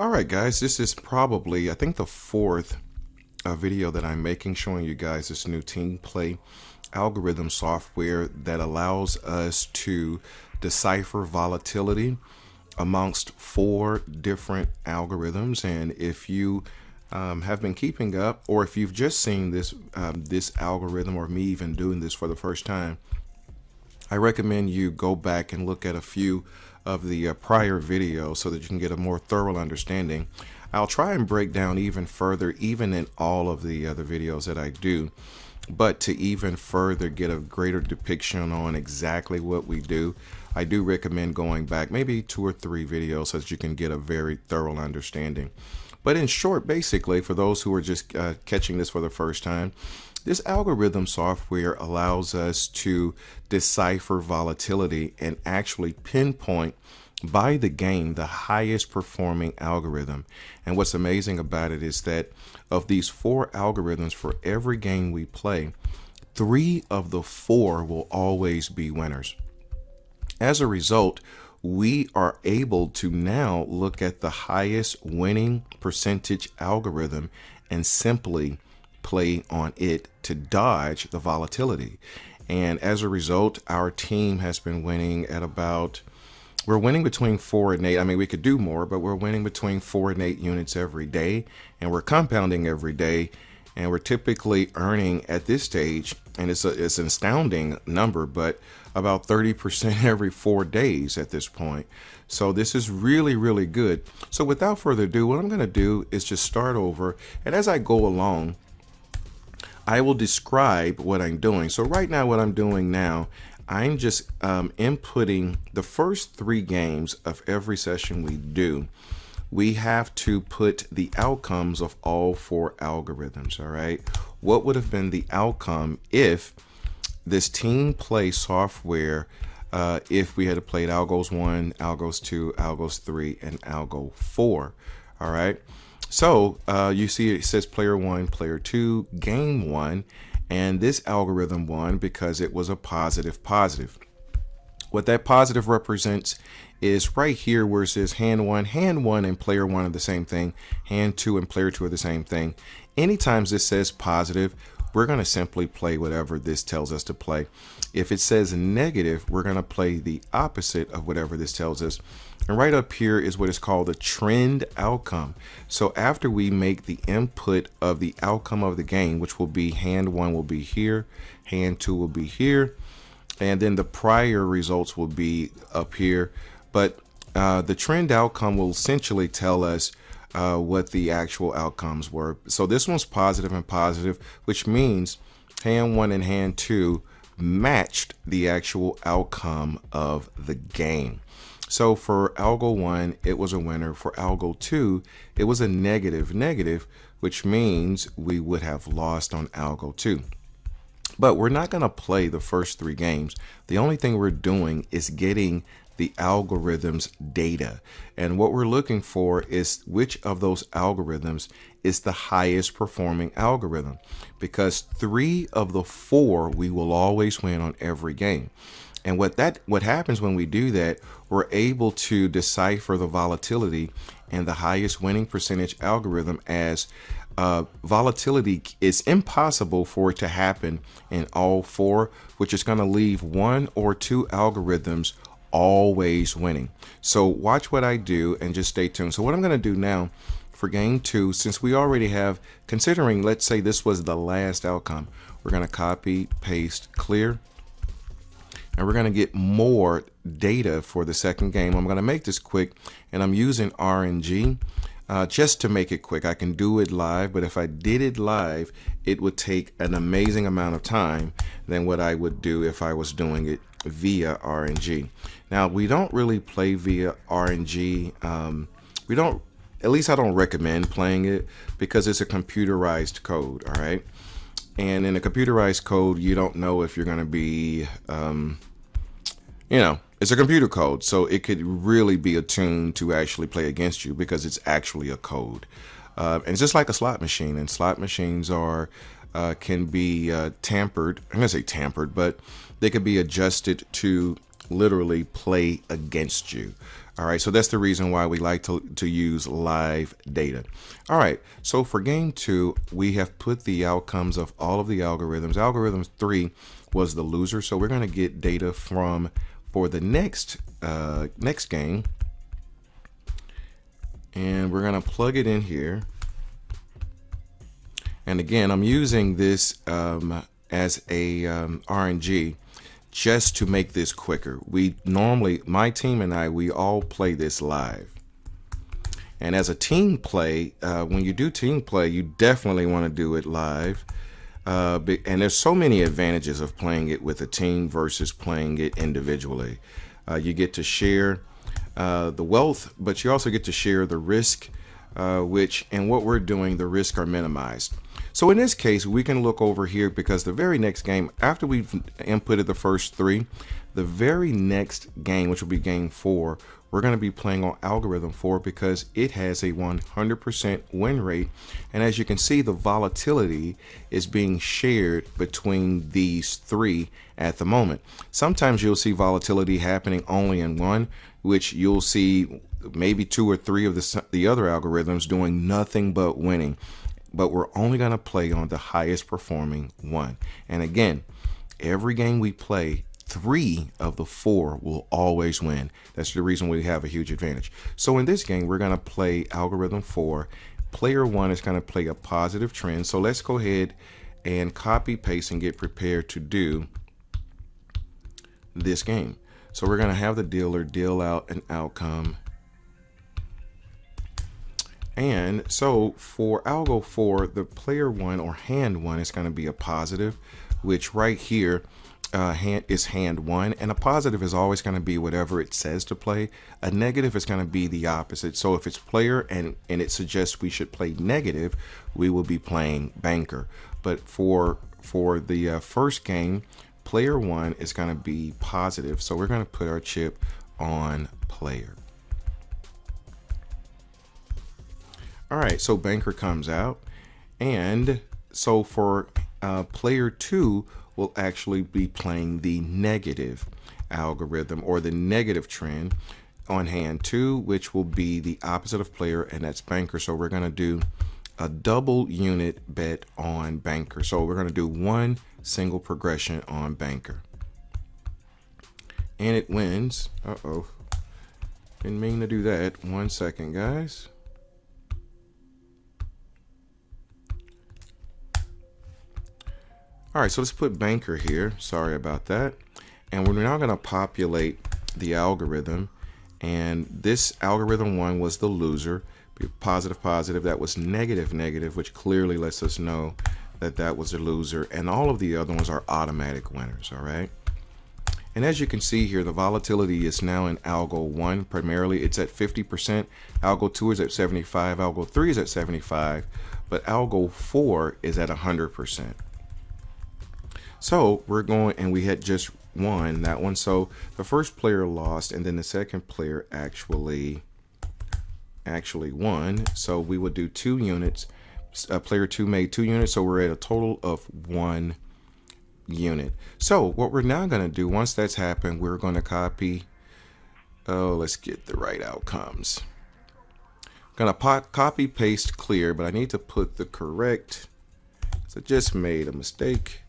All right, guys, this is probably, I think, the fourth video that I'm making showing you guys this new team play algorithm software that allows us to decipher volatility amongst four different algorithms. And if you have been keeping up, or if you've just seen this algorithm, or me even doing this for the first time, I recommend you go back and look at a few of the prior videos so that you can get a more thorough understanding. I'll try and break down even further, even in all of the other videos that I do, but to even further get a greater depiction on exactly what we do, I do recommend going back maybe 2 or 3 videos so that you can get a very thorough understanding. But in short, basically, for those who are just catching this for the first time, this algorithm software allows us to decipher volatility and actually pinpoint by the game the highest performing algorithm. And what's amazing about it is that of these 4 algorithms, for every game we play, 3 of the 4 will always be winners. As a result, we are able to now look at the highest winning percentage algorithm and simply play on it to dodge the volatility. And as a result, our team has been winning at about, we're winning between 4 and 8. I mean, we could do more, but we're winning between 4 and 8 units every day, and we're compounding every day. And we're typically earning at this stage, and it's an astounding number, but about 30% every 4 days at this point. So this is really, really good. So without further ado, what I'm going to do is just start over. And as I go along, I will describe what I'm doing. So right now, what I'm doing now, I'm just inputting the first 3 games of every session we do. We have to put the outcomes of all 4 algorithms. All right. What would have been the outcome if this team play software, if we had played Algos 1, Algos 2, Algos 3, and Algo 4. All right. So you see it says player 1, player 2, game 1, and this algorithm won because it was a positive. What that positive represents is right here where it says hand 1 and player 1 are the same thing, hand 2 and player 2 are the same thing. Anytime this says positive, we're going to simply play whatever this tells us to play. If it says negative, we're going to play the opposite of whatever this tells us. And right up here is what is called the trend outcome. So after we make the input of the outcome of the game, which will be hand 1 will be here, hand 2 will be here, and then the prior results will be up here. But the trend outcome will essentially tell us what the actual outcomes were. So this one's positive and positive, which means hand 1 and hand 2 matched the actual outcome of the game. So for Algo 1, it was a winner. For Algo 2, it was a negative, which means we would have lost on Algo 2. But we're not going to play the first 3 games. The only thing we're doing is getting the algorithm's data. And what we're looking for is which of those algorithms is the highest performing algorithm. Because 3 of the 4 we will always win on every game. And what happens when we do that, we're able to decipher the volatility and the highest winning percentage algorithm, as volatility is impossible for it to happen in all 4, which is going to leave 1 or 2 algorithms always winning. So watch what I do and just stay tuned. So what I'm going to do now for game 2, since we already have, considering, let's say this was the last outcome, we're going to copy, paste, clear. And we're going to get more data for the second game. I'm going to make this quick, and I'm using RNG just to make it quick. I can do it live, but if I did it live, it would take an amazing amount of time than what I would do if I was doing it via RNG. Now, we don't really play via RNG. We don't, at least I don't recommend playing it because it's a computerized code. All right. And in a computerized code, you don't know if you're going to be, it's a computer code. So it could really be attuned to actually play against you because it's actually a code. And it's just like a slot machine. And slot machines are can be tampered. I'm going to say tampered, but they could be adjusted to literally play against you. All right, so that's the reason why we like to use live data. All right, so for game 2, we have put the outcomes of all of the algorithms. Algorithm 3 was the loser, so we're going to get data for the next game, and we're going to plug it in here. And again, I'm using this as a RNG just to make this quicker. We normally, my team and I, we all play this live. And as a team play, when you do team play, you definitely want to do it live. And there's so many advantages of playing it with a team versus playing it individually. You get to share the wealth, but you also get to share the risk, which in what we're doing, the risks are minimized. So in this case, we can look over here because the very next game, after we've inputted the first 3, the very next game, which will be game 4, we're going to be playing on algorithm 4 because it has a 100% win rate. And as you can see, the volatility is being shared between these 3 at the moment. Sometimes you'll see volatility happening only in one, which you'll see maybe 2 or 3 of the other algorithms doing nothing but winning. But we're only going to play on the highest performing one. And again, every game we play, 3 of the 4 will always win. That's the reason we have a huge advantage. So in this game, we're going to play algorithm 4. Player 1 is going to play a positive trend. So let's go ahead and copy paste and get prepared to do this game. So we're going to have the dealer deal out an outcome. And so for algo 4, the player 1 or hand 1 is going to be a positive, which right here is hand 1, and a positive is always going to be whatever it says to play. A negative is going to be the opposite. So if it's player and it suggests we should play negative, we will be playing banker. But for the first game, player 1 is going to be positive. So we're going to put our chip on player. All right, so banker comes out, and so for player 2 will actually be playing the negative algorithm or the negative trend on hand 2, which will be the opposite of player, and that's banker. So we're going to do a double unit bet on banker. So we're going to do 1 single progression on banker, and it wins. Uh-oh, didn't mean to do that. 1 second, guys. All right, so let's put banker here. Sorry about that. And we're now going to populate the algorithm. And this algorithm 1 was the loser. Positive, positive. That was negative, negative, which clearly lets us know that that was a loser. And all of the other ones are automatic winners, all right? And as you can see here, the volatility is now in algo 1. Primarily, it's at 50%. Algo 2 is at 75. Algo 3 is at 75. But algo 4 is at 100%. So we're going, and we had just won that one. So the first player lost, and then the second player actually won. So we would do 2 units. Player 2 made 2 units, so we're at a total of 1 unit. So what we're now going to do, once that's happened, we're going to copy. Oh, let's get the right outcomes. I'm going to copy paste clear, but I need to put the correct. So I just made a mistake.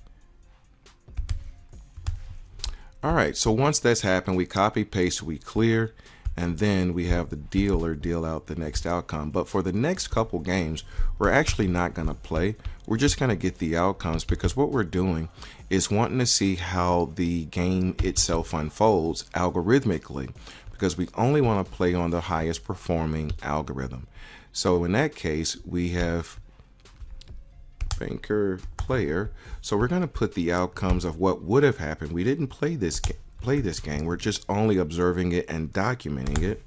All right, so once that's happened, we copy paste, we clear, and then we have the dealer deal out the next outcome. But for the next couple games, we're actually not going to play. We're just going to get the outcomes, because what we're doing is wanting to see how the game itself unfolds algorithmically, because we only want to play on the highest performing algorithm. So in that case, we have banker player. So we're going to put the outcomes of what would have happened. We didn't play this game. We're just only observing it and documenting it,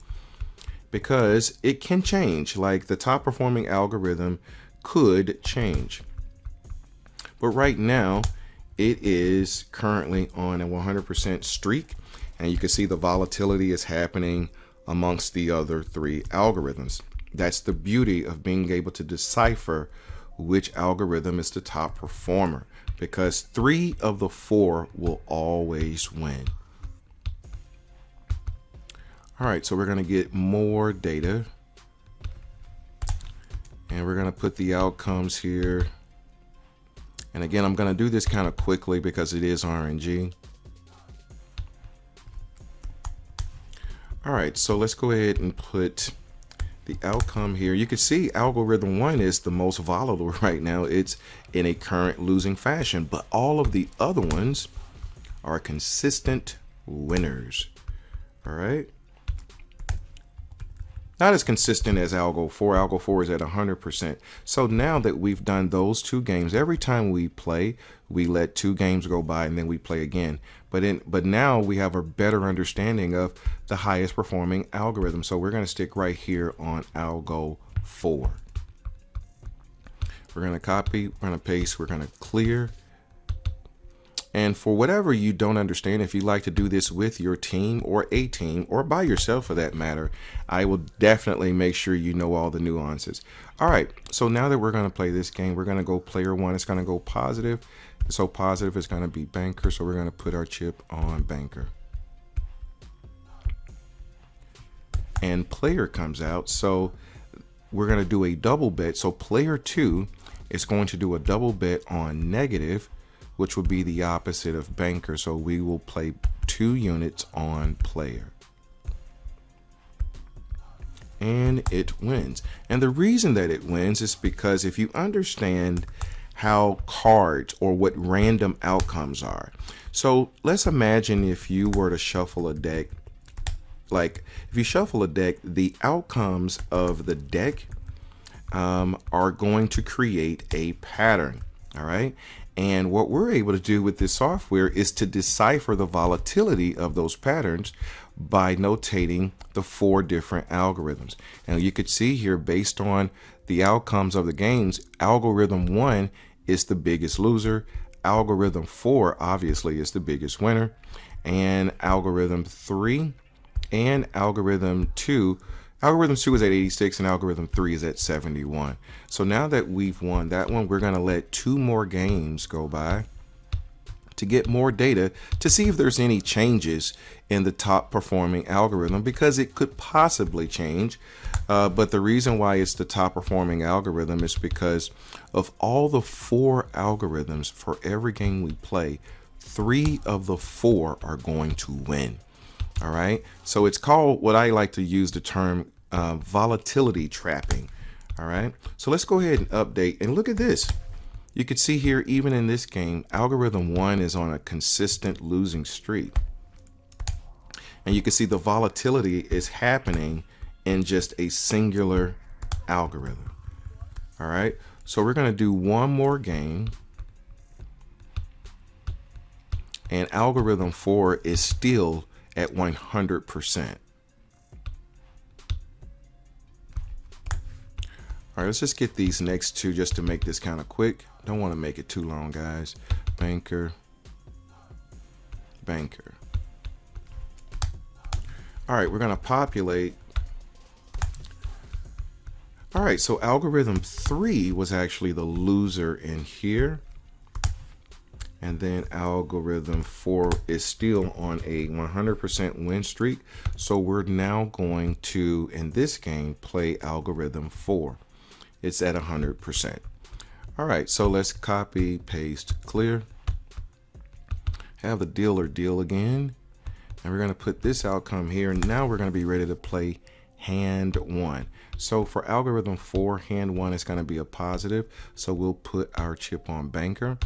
because it can change. Like the top performing algorithm could change. But right now it is currently on a 100% streak, and you can see the volatility is happening amongst the other 3 algorithms. That's the beauty of being able to decipher which algorithm is the top performer, because 3 of the 4 will always win. All right, so we're going to get more data. And we're going to put the outcomes here. And again, I'm going to do this kind of quickly because it is RNG. All right, so let's go ahead and put the outcome here. You can see algorithm 1 is the most volatile right now. It's in a current losing fashion, but all of the other ones are consistent winners. All right. Not as consistent as Algo 4. Algo 4 is at 100%. So now that we've done those two games, every time we play, we let two games go by and then we play again. But now we have a better understanding of the highest performing algorithm. So we're going to stick right here on Algo 4. We're going to copy, we're going to paste, we're going to clear. And for whatever you don't understand, if you'd like to do this with your team or a team or by yourself for that matter, I will definitely make sure you know all the nuances. All right, so now that we're going to play this game, we're going to go player 1. It's going to go positive. So positive is going to be banker. So we're going to put our chip on banker. And player comes out. So we're going to do a double bet. So player 2 is going to do a double bet on negative, which would be the opposite of banker. So we will play 2 units on player. And it wins. And the reason that it wins is because if you understand how cards or what random outcomes are. So let's imagine if you were to shuffle a deck. Like if you shuffle a deck, the outcomes of the deck are going to create a pattern. All right. And what we're able to do with this software is to decipher the volatility of those patterns by notating the 4 different algorithms. And you could see here, based on the outcomes of the games, algorithm 1 is the biggest loser. Algorithm 4 obviously is the biggest winner. And algorithm 3 and algorithm 2. Algorithm 2 is at 86 and algorithm 3 is at 71. So now that we've won that one, we're going to let 2 more games go by to get more data to see if there's any changes in the top performing algorithm, because it could possibly change. But the reason why it's the top performing algorithm is because of all the 4 algorithms for every game we play, 3 of the 4 are going to win. All right, so it's called, what I like to use the term, volatility trapping. All right, so let's go ahead and update and look at this. You can see here, even in this game, algorithm 1 is on a consistent losing streak. And you can see the volatility is happening in just a singular algorithm. All right, so we're going to do one more game. And algorithm 4 is still at 100%. All right, let's just get these next 2 just to make this kind of quick. Don't want to make it too long, guys. Banker, banker. All right, we're going to populate. All right, so algorithm 3 was actually the loser in here. And then algorithm 4 is still on a 100% win streak. So we're now going to, in this game, play algorithm 4. It's at 100%. All right, so let's copy, paste, clear. Have the dealer deal again. And we're going to put this outcome here. And now we're going to be ready to play hand 1. So for algorithm 4, hand 1 is going to be a positive. So we'll put our chip on banker.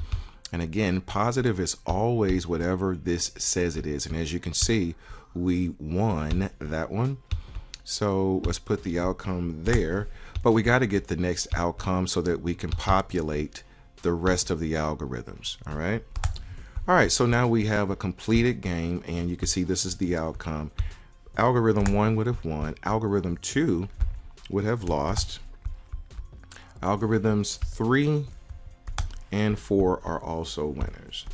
And again, positive is always whatever this says it is. And as you can see, we won that one. So let's put the outcome there. But we got to get the next outcome so that we can populate the rest of the algorithms. All right. All right. So now we have a completed game. And you can see this is the outcome. Algorithm 1 would have won. Algorithm 2 would have lost. Algorithms 3 and 4 are also winners.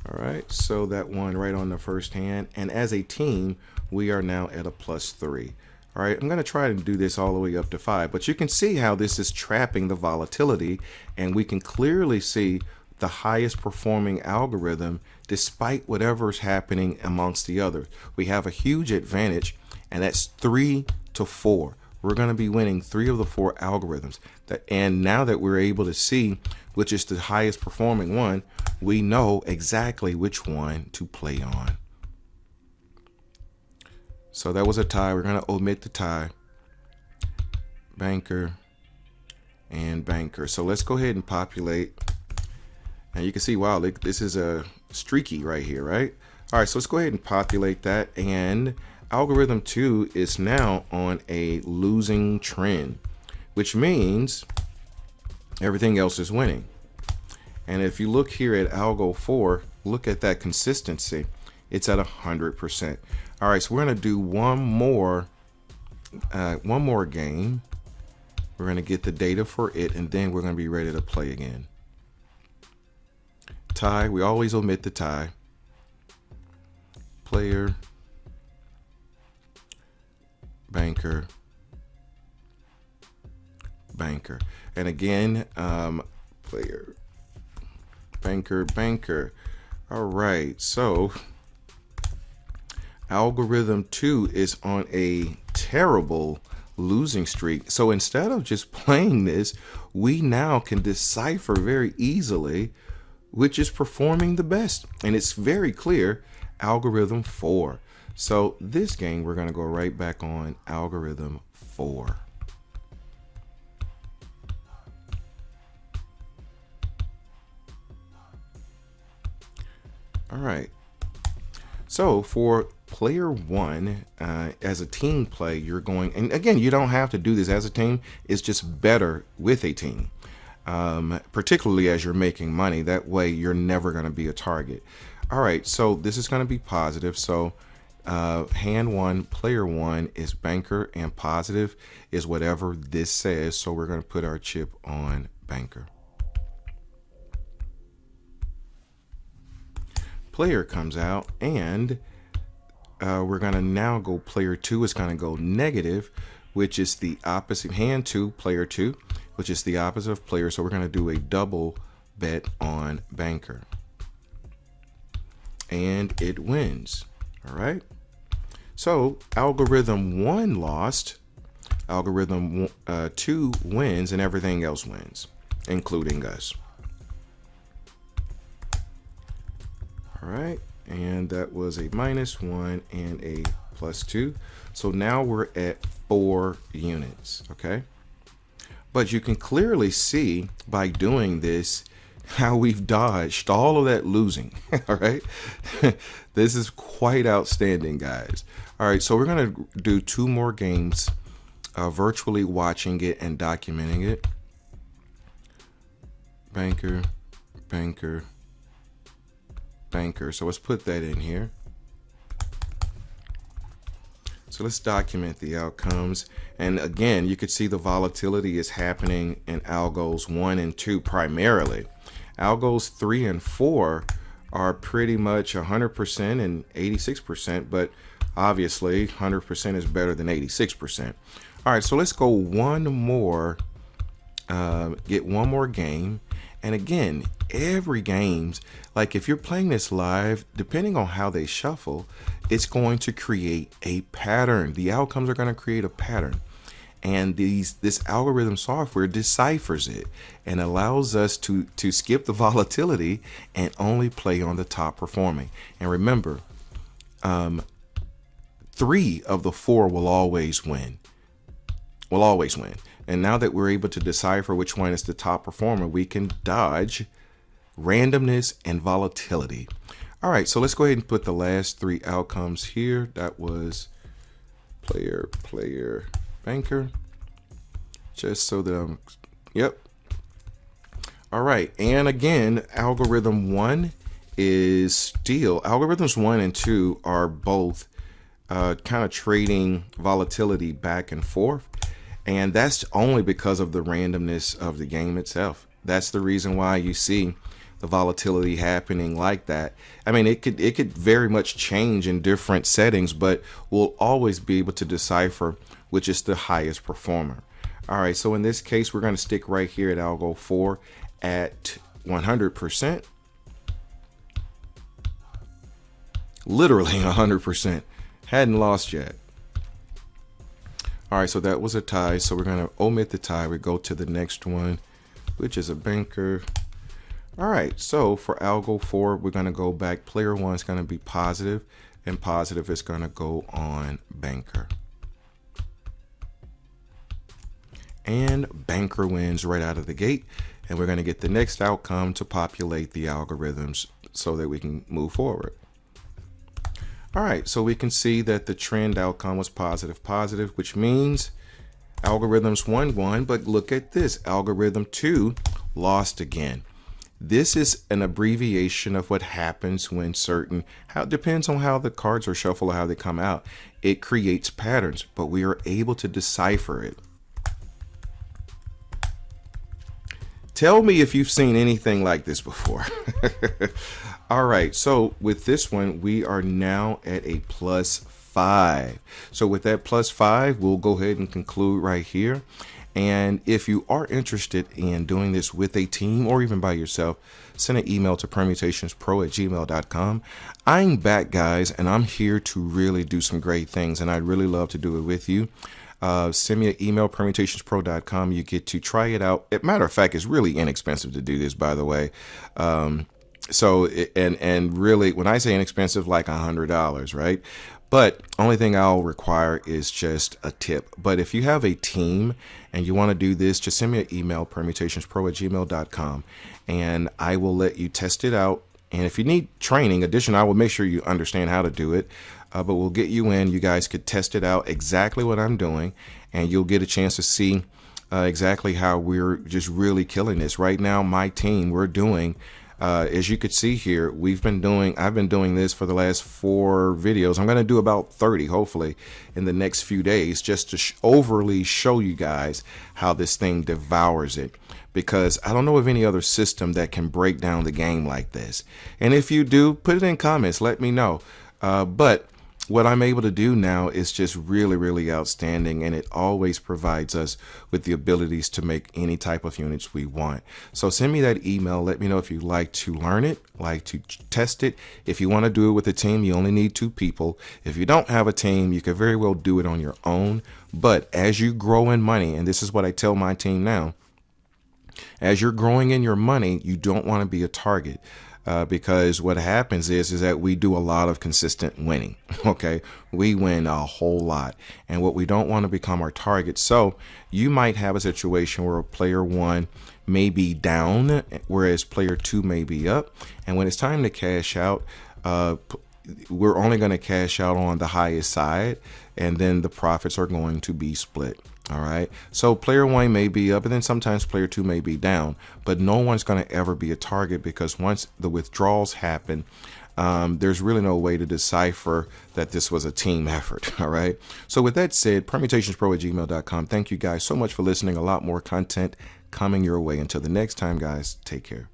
All right, so that one right on the first hand. And as a team, we are now at a +3. All right, I'm going to try to do this all the way up to 5, but you can see how this is trapping the volatility, and we can clearly see the highest performing algorithm despite whatever's happening amongst the others. We have a huge advantage, and that's 3-4. We're going to be winning 3 of the 4 algorithms. And now that we're able to see which is the highest performing one, we know exactly which one to play on. So that was a tie. We're going to omit the tie. Banker and banker. So let's go ahead and populate. And you can see, wow, this is a streaky right here, right? All right, so let's go ahead and populate that. And algorithm 2 is now on a losing trend, which means everything else is winning. And if you look here at algo 4, look at that consistency. It's at 100%. All right, so we're going to do one more game. We're going to get the data for it, and then we're going to be ready to play again. Tie, we always omit the tie. Player, banker, banker. And again, player, banker, banker. All right, so algorithm 2 is on a terrible losing streak. So instead of just playing this, we now can decipher very easily which is performing the best. And it's very clear, algorithm 4. So this game, we're going to go right back on algorithm 4. All right. So for player 1, as a team play, you're going, and again, you don't have to do this as a team. It's just better with a team, particularly as you're making money. That way, you're never going to be a target. All right, so this is going to be positive. So hand 1, player 1 is banker, and positive is whatever this says. So we're going to put our chip on banker. Player comes out, and we're going to now go player 2 is going to go negative, which is the opposite. Hand 2, player 2, which is the opposite of player. So we're going to do a double bet on banker. And it wins. All right. So algorithm 1 lost. Algorithm 2 wins, and everything else wins, including us. All right. And that was a -1 and a +2. So now we're at 4 units. Okay. But you can clearly see by doing this how we've dodged all of that losing. All right. This is quite outstanding, guys. All right. So we're going to do 2 more games, virtually watching it and documenting it. Banker, banker, banker. So let's put that in here. So let's document the outcomes. And again, you could see the volatility is happening in algos 1 and 2 primarily. Algos 3 and 4 are pretty much 100% and 86%, but obviously 100% is better than 86%. All right, so let's go one more, get one more game. And again, every game's, like if you're playing this live, depending on how they shuffle, it's going to create a pattern. The outcomes are going to create a pattern. And this algorithm software deciphers it and allows us to skip the volatility and only play on the top performing. And remember, 3 of the 4 will always win. Will always win. And now that we're able to decipher which one is the top performer, we can dodge randomness and volatility. All right, so let's go ahead and put the last 3 outcomes here. That was player, player, banker. Just so that I'm, yep. All right, and again, algorithm 1 is still, algorithms 1 and 2 are both kind of trading volatility back and forth. And that's only because of the randomness of the game itself. That's the reason why you see the volatility happening like that. I mean, it could very much change in different settings, but we'll always be able to decipher which is the highest performer. All right, so in this case, we're going to stick right here at algo 4 at 100%. Literally 100%. Hadn't lost yet. All right, so that was a tie. So we're going to omit the tie. We go to the next one, which is a banker. All right, so for Algo 4, we're going to go back. Player 1 is going to be positive, and positive is going to go on banker. And banker wins right out of the gate. And we're going to get the next outcome to populate the algorithms so that we can move forward. All right, so we can see that the trend outcome was positive, which means algorithms 1 won, but look at this, algorithm 2 lost again. This is an abbreviation of what happens when depends on how the cards are shuffled or how they come out. It creates patterns, but we are able to decipher it. Tell me if you've seen anything like this before. All right, so with this one, we are now at a +5. So with that +5, we'll go ahead and conclude right here. And if you are interested in doing this with a team or even by yourself, send an email to permutationspro@gmail.com. I'm back, guys, and I'm here to really do some great things, and I'd really love to do it with you. Send me an email, permutationspro.com. You get to try it out. As a matter of fact, it's really inexpensive to do this, by the way. And really, when I say inexpensive, like $100, right? But only thing I'll require is just a tip. But if you have a team and you want to do this, just send me an email, permutationspro@gmail.com, and I will let you test it out. And if you need training, I will make sure you understand how to do it. But we'll get you in. You guys could test it out exactly what I'm doing, and you'll get a chance to see exactly how we're just really killing this. Right now, my team, we're doing, as you could see here, I've been doing this for the last 4 videos. I'm going to do about 30, hopefully, in the next few days, just to overly show you guys how this thing devours it. Because I don't know of any other system that can break down the game like this. And if you do, put it in comments, let me know. But what I'm able to do now is just really, really outstanding, and it always provides us with the abilities to make any type of units we want. So send me that email. Let me know if you'd like to learn it, like to test it. If you want to do it with a team, you only need 2 people. If you don't have a team, you can very well do it on your own. But as you grow in money, and this is what I tell my team now, as you're growing in your money, you don't want to be a target. Because what happens is that we do a lot of consistent winning. Okay, we win a whole lot, and what we don't want to become our target. So you might have a situation where player 1 may be down, whereas player 2 may be up, and when it's time to cash out, we're only going to cash out on the highest side, and then the profits are going to be split. All right, so player 1 may be up, and then sometimes player 2 may be down, but no one's going to ever be a target, because once the withdrawals happen, there's really no way to decipher that this was a team effort. All right, so with that said, permutationspro@gmail.com. Thank you guys so much for listening. A lot more content coming your way. Until the next time, guys, take care.